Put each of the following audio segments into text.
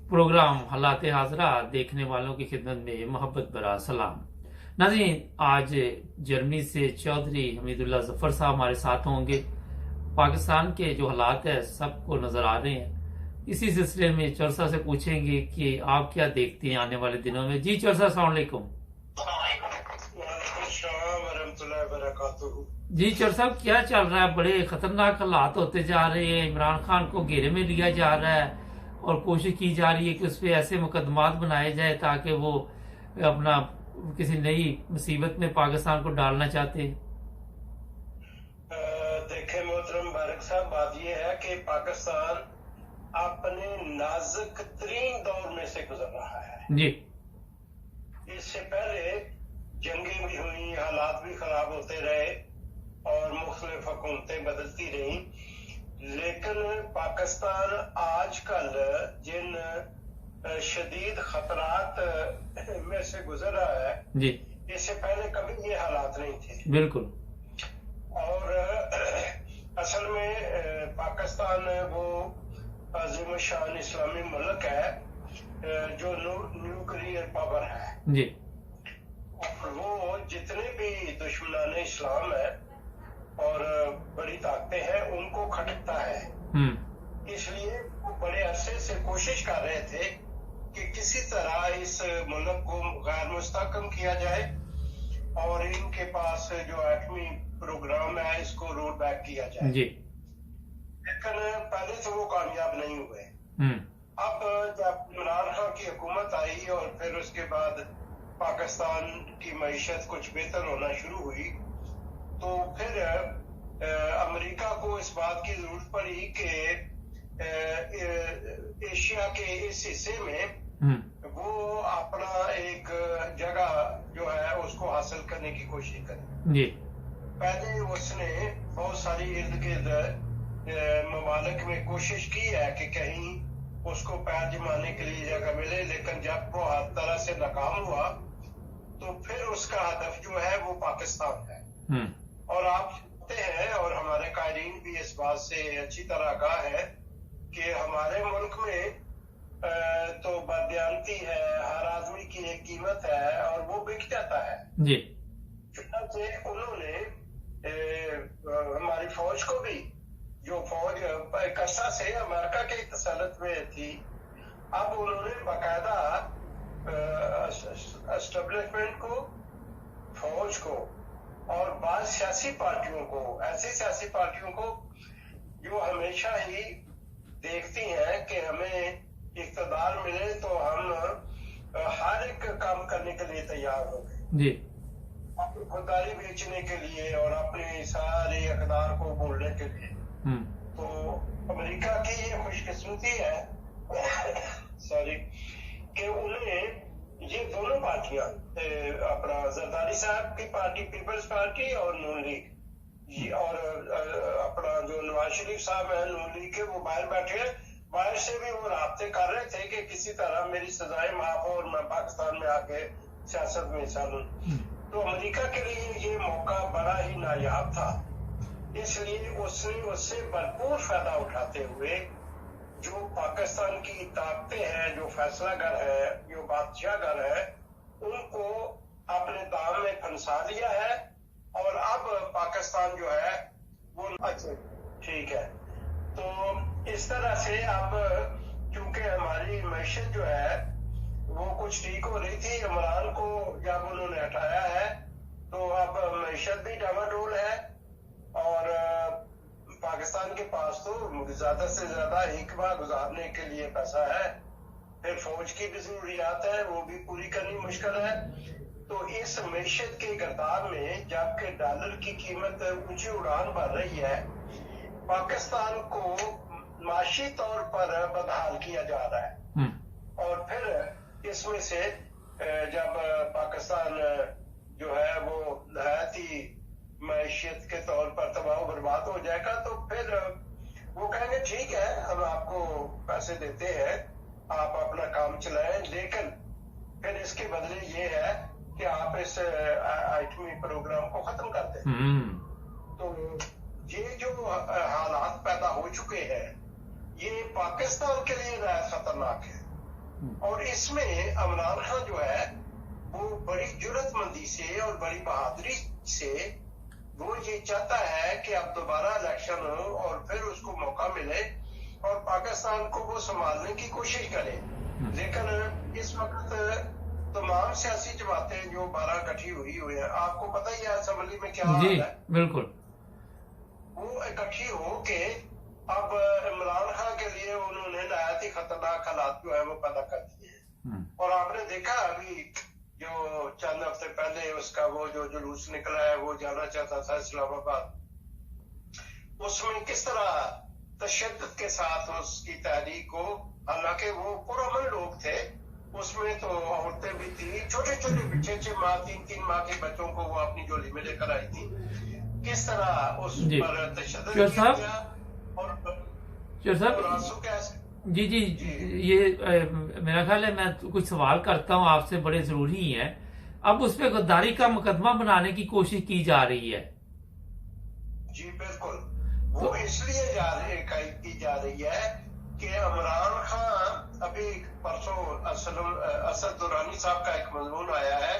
Programme हालात हाजरा देखने वालों की खिदमत में मोहब्बत भरा सलाम। नाज़रीन, आज जर्मनी से चौधरी हमीदुल्लाह जफर साहब हमारे साथ होंगे। पाकिस्तान के जो हालात है सबको नजर आ रहे हैं। इसी सिलसिले में चौरसा से पूछेंगे कि आप क्या देखते हैं आने वाले दिनों में। जी चौरसा, अस्सलाम वालेकुम। जी चौर साहब, क्या चल रहा है? बड़े खतरनाक हालात होते जा रहे हैं। इमरान खान को घेरे में लिया जा रहा है और कोशिश की जा रही है कि उस पर ऐसे मुकदमात बनाए जाए ताकि वो अपना किसी नई मुसीबत में पाकिस्तान को डालना चाहते हैं। देखें मोहतरम बारिक साहब, बात यह है कि पाकिस्तान अपने नाजुक तरीन दौर में से गुजर रहा है। जी, इससे पहले जंगें भी हुई, हालात भी खराब होते रहे और मुख्तलिफ हुकूमतें बदलती रही, लेकिन पाकिस्तान आजकल जिन शदीद खतरात में से गुजर रहा है जी, इससे पहले कभी ये हालात नहीं थे। बिल्कुल। और असल में पाकिस्तान वो अजीम शान इस्लामी मुल्क है जो न्यूक्लियर पावर है जी, और वो जितने भी दुश्मनान इस्लाम है और बड़ी ताकतें हैं उनको खटकता है। इसलिए वो बड़े अरसे से कोशिश कर रहे थे कि किसी तरह इस मुल्क को गैर मुस्तहकम किया जाए और इनके पास जो एटमी प्रोग्राम है इसको रोल बैक किया जाए जी, लेकिन पहले तो वो कामयाब नहीं हुए। अब जब इमरान खान की हुकूमत आई और फिर उसके बाद पाकिस्तान की मईशत कुछ बेहतर होना शुरू हुई तो फिर अमेरिका को इस बात की जरूरत पड़ी कि एशिया के इस हिस्से में वो अपना एक जगह जो है उसको हासिल करने की कोशिश करे। जी, पहले उसने बहुत सारी इर्द गिर्द ममालिक में कोशिश की है कि कहीं उसको पैर जमाने के लिए जगह मिले, लेकिन जब वो हर तरह से नाकाम हुआ तो फिर उसका हदफ जो है वो पाकिस्तान है। और आप जानते हैं और हमारे कायरीन भी इस बात से अच्छी तरह आगाह है कि हमारे मुल्क में तो बदयांती है, हर आदमी की एक कीमत है और वो बिक जाता है। जी, चुनांचे उन्होंने हमारी फौज को भी, जो फौज कसा से अमेरिका के तसल्लुत में थी, अब उन्होंने बाकायदा एस्टेब्लिशमेंट को, फौज को और बाद सियासी पार्टियों को, ऐसी सियासी पार्टियों को जो हमेशा ही देखती हैं कि हमें इक़्तिदार मिले तो हम हर एक काम करने के लिए तैयार हो गए, जी, अपनी खुददारी बेचने के लिए और अपने सारे इक़्तिदार को बोलने के लिए। तो अमेरिका की ये खुशकिस्मती है सॉरी कि उन्हें ये दोनों पार्टियां, अपना जरदारी साहब की पार्टी पीपल्स पार्टी और नून लीग, और अपना जो नवाज शरीफ साहब है नून लीग के, वो बाहर बैठे हैं। बाहर से भी वो राब्ते कर रहे थे कि किसी तरह मेरी सजाएं माफ हो और मैं पाकिस्तान में आके सियासत में हिस्सा लूं। तो अमेरिका के लिए ये मौका बड़ा ही नायाब था, इसलिए उसने उससे भरपूर फायदा उठाते हुए जो पाकिस्तान की ताकतें हैं, जो फैसलागर है, जो बादशाहगर है, उनको अपने दाम में फंसा लिया है। और अब पाकिस्तान जो है वो अच्छा ठीक है। तो इस तरह से अब क्योंकि हमारी मैशत जो है वो कुछ ठीक हो रही थी, इमरान को जब उन्होंने हटाया है तो अब मैशत भी डामाडोल है और पाकिस्तान के पास तो ज्यादा से ज्यादा हिकमा गुजारने के लिए पैसा है, फिर फौज की भी जरूरियात है, वो भी पूरी करनी मुश्किल है। तो इस मैशत के गर्दार में जबकि डॉलर की कीमत ऊंची उड़ान भर रही है, पाकिस्तान को माशी तौर पर बदहाल किया जा रहा है। और फिर इसमें से जब पाकिस्तान जो है वो नहायत ही मैशियत के तौर पर तबाह बर्बाद हो जाएगा तो फिर वो कहेंगे ठीक है हम आपको पैसे देते हैं, आप अपना काम चलाएं, लेकिन फिर इसके बदले ये है कि आप इस आइटमी प्रोग्राम को खत्म कर दें। तो ये जो हालात पैदा हो चुके हैं ये पाकिस्तान के लिए नहायत खतरनाक है और इसमें इमरान खान जो है वो बड़ी जुर्रतमंदी से और बड़ी बहादुरी से वो ये चाहता है कि अब दोबारा इलेक्शन हो और फिर उसको मौका मिले और पाकिस्तान को वो संभालने की कोशिश करे। लेकिन इस वक्त तमाम सियासी जमातें जो 12 इकट्ठी हुई है, आपको पता ही है असेंबली में क्या हाल है। बिल्कुल, वो इकट्ठी हो के अब इमरान खान के लिए उन्होंने नहायत ही खतरनाक हालात जो है वो पैदा कर दिए हैं। और आपने देखा अभी जो चंद हफ्ते पहले उसका वो जो जुलूस निकला है, वो जाना चाहता था इस्लामाबाद, उसमें किस तरह तशद्दुद के साथ उसकी तहरीक को, हालांकि वो पुरअमन लोग थे, उसमें तो औरतें भी थी, छोटे छोटे 6-6 माह 3-3 माह के बच्चों को वो अपनी झोली में लेकर आई थी। किस तरह उस पर तशद्दुद किया गया और जी, ये मेरा ख्याल है मैं कुछ सवाल करता हूं आपसे, बड़े जरूरी हैं। अब उस पर गद्दारी का मुकदमा बनाने की कोशिश की जा रही है। जी बिल्कुल, वो इसलिए की जा रही है कि इमरान खान, अभी परसों असद दुरानी साहब का एक मजमून आया है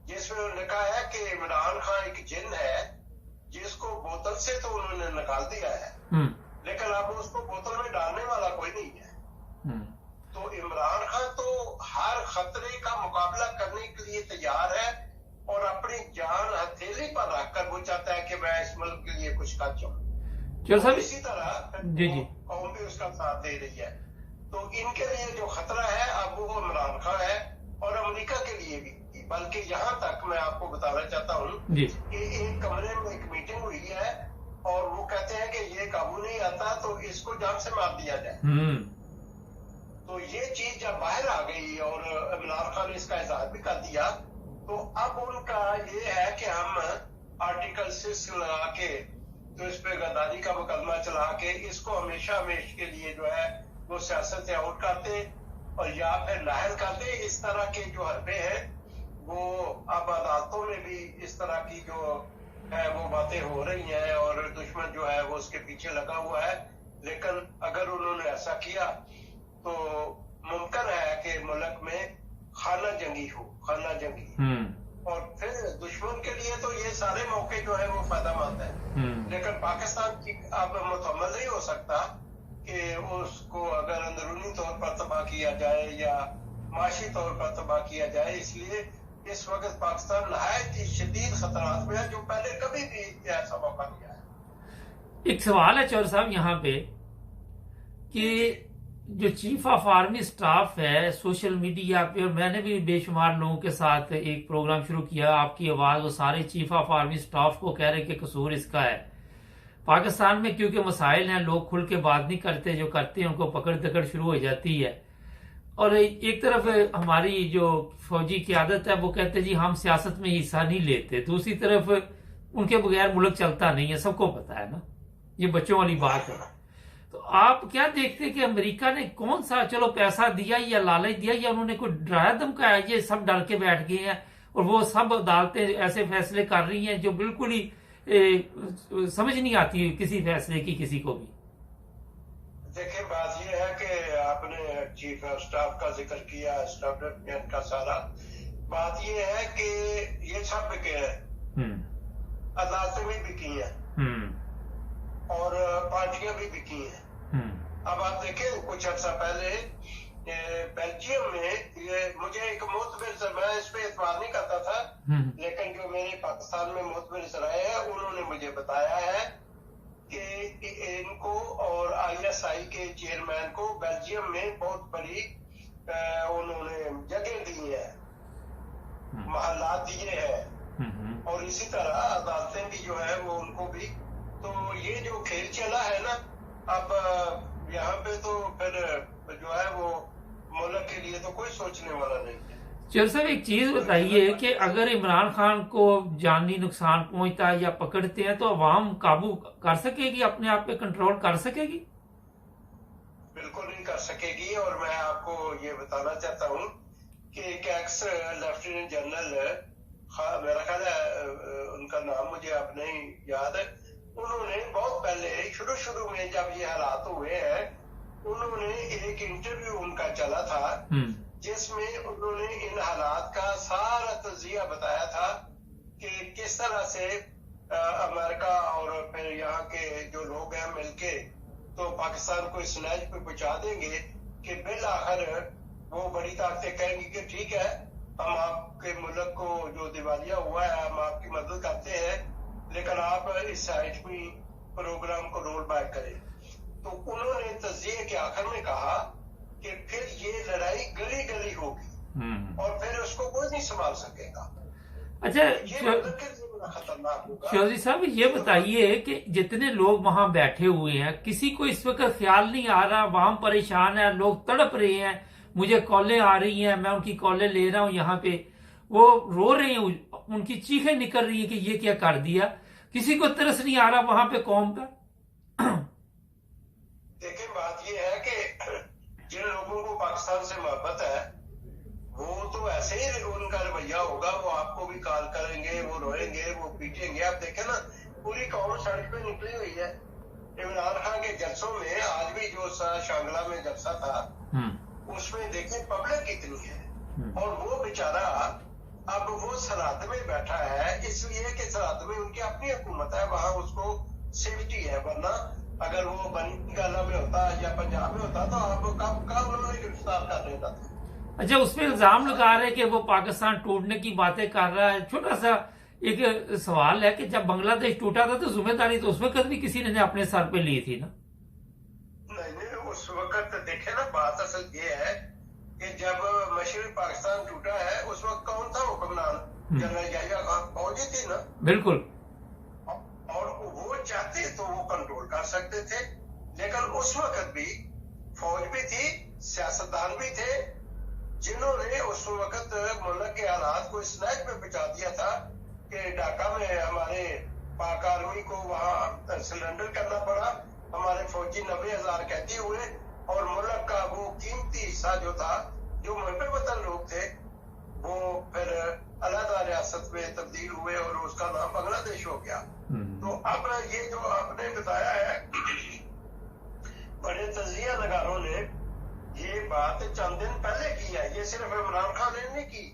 जिसमें उन्होंने कहा है कि इमरान खान एक जिन है जिसको बोतल से तो उन्होंने निकाल दिया है, लेकिन अब उसको बोतल में डालने वाला कोई नहीं है। तो इमरान खान तो हर खतरे का मुकाबला करने के लिए तैयार है और अपनी जान हथेली पर रखकर वो चाहता है कि मैं इस मुल्क के लिए कुछ कर जाऊं। इसी तरह कौम भी उसका साथ दे रही है। तो इनके लिए जो खतरा है अब वो इमरान खान है और अमेरिका के लिए भी। बल्कि यहाँ तक मैं आपको बताना चाहता हूँ कि एक कमरे में एक मीटिंग हुई है और वो कहते हैं कि ये काबू नहीं आता तो इसको जान से मार दिया जाए। तो ये चीज जब बाहर आ गई और इमरान खान ने इसका इजहार भी कर दिया, तो अब उनका ये है कि हम आर्टिकल 6 लगा के, तो इस पे गद्दारी का मुकदमा चला के इसको हमेशा हमेशा के लिए जो है वो सियासत से आउट करते और या फिर नाहल करते। इस तरह के जो हरबे हैं वो अब अदालतों में भी इस तरह की जो है वो बातें हो रही हैं और दुश्मन जो है वो उसके पीछे लगा हुआ है। लेकिन अगर उन्होंने ऐसा किया तो मुमकिन है कि मुल्क में खाना जंगी हो, खाना जंगी। और फिर दुश्मन के लिए तो ये सारे मौके जो है वो फायदेमंद है। लेकिन पाकिस्तान की अब मुतम्मल नहीं हो सकता कि उसको अगर अंदरूनी तौर पर तबाह किया जाए या माशी तौर पर तबाह किया जाए। इसलिए इस वक्त पाकिस्तान नहायत ही शदीद खतरात में है, जो पहले कभी भी ऐसा मौका नहीं आया। एक सवाल है चौर साहब यहाँ पे कि जो चीफ ऑफ आर्मी स्टाफ है सोशल मीडिया पे, और मैंने भी बेशुमार लोगों के साथ एक प्रोग्राम शुरू किया, आपकी आवाज, वो सारे चीफ ऑफ आर्मी स्टाफ को कह रहे कि कसूर इसका है। पाकिस्तान में क्योंकि मसाइल हैं, लोग खुल के बात नहीं करते, जो करते हैं उनको पकड़ दकड़ शुरू हो जाती है। और एक तरफ हमारी जो फौजी क़यादत है वो कहते जी हम सियासत में हिस्सा नहीं लेते, दूसरी तरफ उनके बगैर मुल्क चलता नहीं है, सबको पता है ना, ये बच्चों वाली बात है। तो आप क्या देखते हैं कि अमेरिका ने कौन सा, चलो पैसा दिया या लालच दिया या उन्होंने कोई डराया धमकाया, ये सब डर के बैठ गए हैं और वो सब अदालतें ऐसे फैसले कर रही हैं जो बिल्कुल ही समझ नहीं आती किसी फैसले की किसी को भी। देखिए बात यह है कि आपने चीफ ऑफ स्टाफ का जिक्र किया, स्टाफ डेवलपमेंट का सारा, बात यह है कि ये सब बिके हैं, अदालतें भी बिकी हैं और पार्टियां भी बिकी हैं। अब आप देखें कुछ अर्सा पहले बेल्जियम में ये मुझे एक मोतबर, मैं इस पे इतबार नहीं करता था, लेकिन जो मेरे पाकिस्तान में मोतबर सराय है उन्होंने मुझे बताया है कि इनको और ISI के चेयरमैन को बेल्जियम में बहुत बड़ी उन्होंने जगह दी है, महल्लात दिए हैं और इसी तरह अदालतें भी जो है वो उनको भी। तो ये जो खेल चला है ना अब यहाँ पे, तो फिर जो है वो मुल्क के लिए तो कोई सोचने वाला नहीं है। चल सर एक चीज बताइए कि अगर इमरान खान को जानी नुकसान पहुंचता है या पकड़ते हैं तो अवाम काबू कर सकेगी, अपने आप पे कंट्रोल कर सकेगी? बिल्कुल नहीं कर सकेगी। और मैं आपको ये बताना चाहता हूँ कि एक एक्स लेफ्टिनेंट जनरल, मेरा ख्याल है उनका नाम मुझे अब नहीं याद है, उन्होंने बहुत पहले शुरू में जब ये हालात हुए हैं उन्होंने एक इंटरव्यू उनका चल निकाला था जिसमें उन्होंने इन हालात का सारा तजिया बताया था कि किस तरह से अमेरिका और फिर यहाँ के जो लोग हैं मिलके तो पाकिस्तान को इस नहज पे पहुंचा देंगे कि बिल आखिर वो बड़ी ताकतें कहेंगी कि ठीक है, हम आपके मुल्क को जो दिवालिया हुआ है हम आपकी मदद करते हैं, लेकिन आप इस साइड में प्रोग्राम को रोल बैक करें। तो उन्होंने तजिए के आखिर में कहा कि फिर ये लड़ाई गली गली होगी और फिर उसको कोई नहीं संभाल सकेगा। अच्छा खतरनाक होगा। चौधरी साहब ये बताइए कि जितने लोग वहां बैठे हुए हैं, किसी को इस वक्त ख्याल नहीं आ रहा, वहां परेशान है, लोग तड़प रहे हैं, मुझे कॉलें आ रही हैं, मैं उनकी कॉलें ले रहा हूं, यहाँ पे वो रो रहे हैं, उनकी चीखें निकल रही है कि ये क्या कर दिया, किसी को तरस नहीं आ रहा वहां पे कौम पर। देखिए बात ये है कि जिन लोगों को पाकिस्तान से मोहब्बत है वो तो ऐसे ही उनका रवैया होगा, वो आपको भी कॉल करेंगे, वो रोएंगे, वो पीटेंगे। आप देखें ना, पूरी कौम सड़क पे निकली हुई है। इमरान खान के जलसों में आज भी जो शांगला में जलसा था उसमें देखें पब्लिक कितनी है, और वो बेचारा अब वो सरहद में बैठा है इसलिए कि सरहद में उनकी अपनी हुकूमत है, वहां उसको सेफ्टी है, वरना अगर वो बंगाला में होता या पंजाब में होता तो अब कब उन्होंने गिरफ्तार कर लेता था। अच्छा, उसमें इल्जाम लगा रहे कि वो पाकिस्तान टूटने की बातें कर रहा है। छोटा सा एक सवाल है कि जब बांग्लादेश टूटा था तो जिम्मेदारी तो उस वक्त भी किसी ने अपने सर पे ली थी ना? नहीं, उस वक्त देखे ना, बात असल ये है कि जब मशरक़ी पाकिस्तान टूटा है उस वक्त कौन था हुक्मरान? जनरल याहिया खान फौजी थी ना। बिल्कुल। और वो चाहते तो वो कंट्रोल कर सकते थे, लेकिन उस वक्त भी फौज भी थी, सियासतदान भी थे, जिन्होंने उस वक्त मुल्क के हालात को इस नहज पे पहुंचा दिया था कि ढाका में हमारे पाक आर्मी को वहां सरेंडर करना पड़ा, हमारे फौजी 90,000 कैदी हुए और मुल्क का वो कीमती हिस्सा जो था, जो मुहब्बे वतन लोग थे, वो फिर अलग रियासत में तब्दील हुए और उसका नाम बांग्लादेश हो गया। तो अब ये जो आपने बताया है बड़े तजिया नगारों ने ये बात चंद दिन पहले की है, ये सिर्फ इमरान खान ने नहीं की।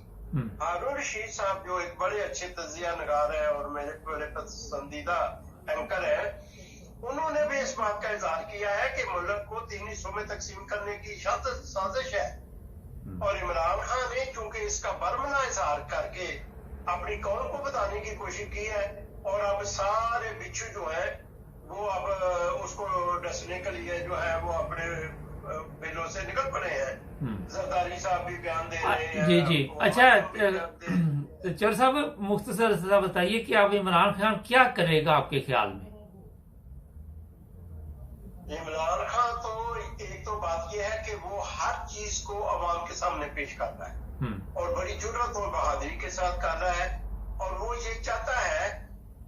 हारून रशीद साहब जो एक बड़े अच्छे तजिया नगार है और मेरे बड़े पसंदीदा एंकर है, उन्होंने भी इस बात का इजहार किया है कि मुल्क को 3 हिस्सों में तकसीम करने की साजिश है, और इमरान खान ने चूंकि इसका बरमला इजहार करके अपनी कौम को बताने की कोशिश की है, और अब सारे बिच्छू जो है वो अब उसको डसने के लिए जो है वो अपने बिलों से निकल पड़े हैं। जरदारी साहब भी बयान दे रहे हैं। जी जी। अच्छा चौधरी साहब, मुख्तसर सा बताइए कि अब इमरान खान क्या करेगा आपके ख्याल में? इमरान खान तो एक तो बात यह है कि वो हर चीज को अवाम के सामने पेश कर रहा है और बड़ी जुर्रत और बहादुरी के साथ कर रहा है, और वो ये चाहता है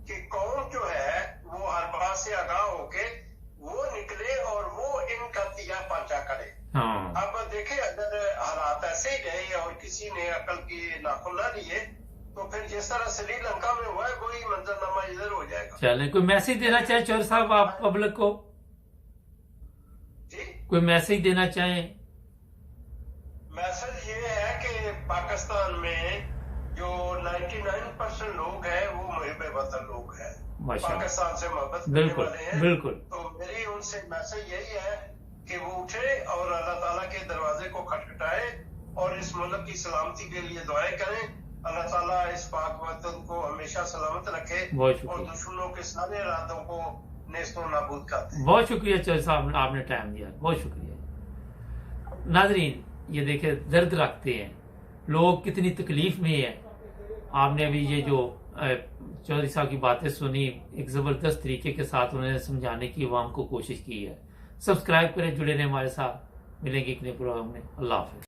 कि कौम जो है वो हर बात से आगाह होके वो निकले और वो इनका तिया पांचा करे। अब देखे, अगर हालात ऐसे ही रहे और किसी ने अकल की नाखुन ना लिए तो फिर जिस तरह श्रीलंका में हुआ है वही मंजरनामा इधर हो जाएगा। चले, कोई मैसेज देना चाहे चौधरी साहब आप पब्लिक को? जी, कोई मैसेज देना चाहें? मैसेज ये है कि पाकिस्तान में जो 99% लोग हैं वो मुहिब्बे वतन लोग हैं, पाकिस्तान से मोहब्बत करने वाले हैं। बिल्कुल। तो मेरी उनसे मैसेज यही है कि वो उठे और अल्लाह ताला के दरवाजे को खटखटाए और इस मुल्क की सलामती के लिए दुआएं करें। अल्लाह ताला इस पाक वतन को हमेशा सलामत रखे और दुश्मनों के सारे इरादों को नेस्तो नाबूद कर दे। बहुत शुक्रिया चौधरी साहब, आपने टाइम दिया, बहुत शुक्रिया। नाजरीन, ये देखे दर्द रखते हैं लोग, कितनी तकलीफ में है। आपने अभी ये जो चौधरी साहब की बातें सुनी, एक जबरदस्त तरीके के साथ उन्होंने समझाने की अवाम को कोशिश की है। सब्सक्राइब करें, जुड़े रहें हमारे साथ। मिलेंगे एक नए प्रोग्राम में। अल्लाह हाफिज।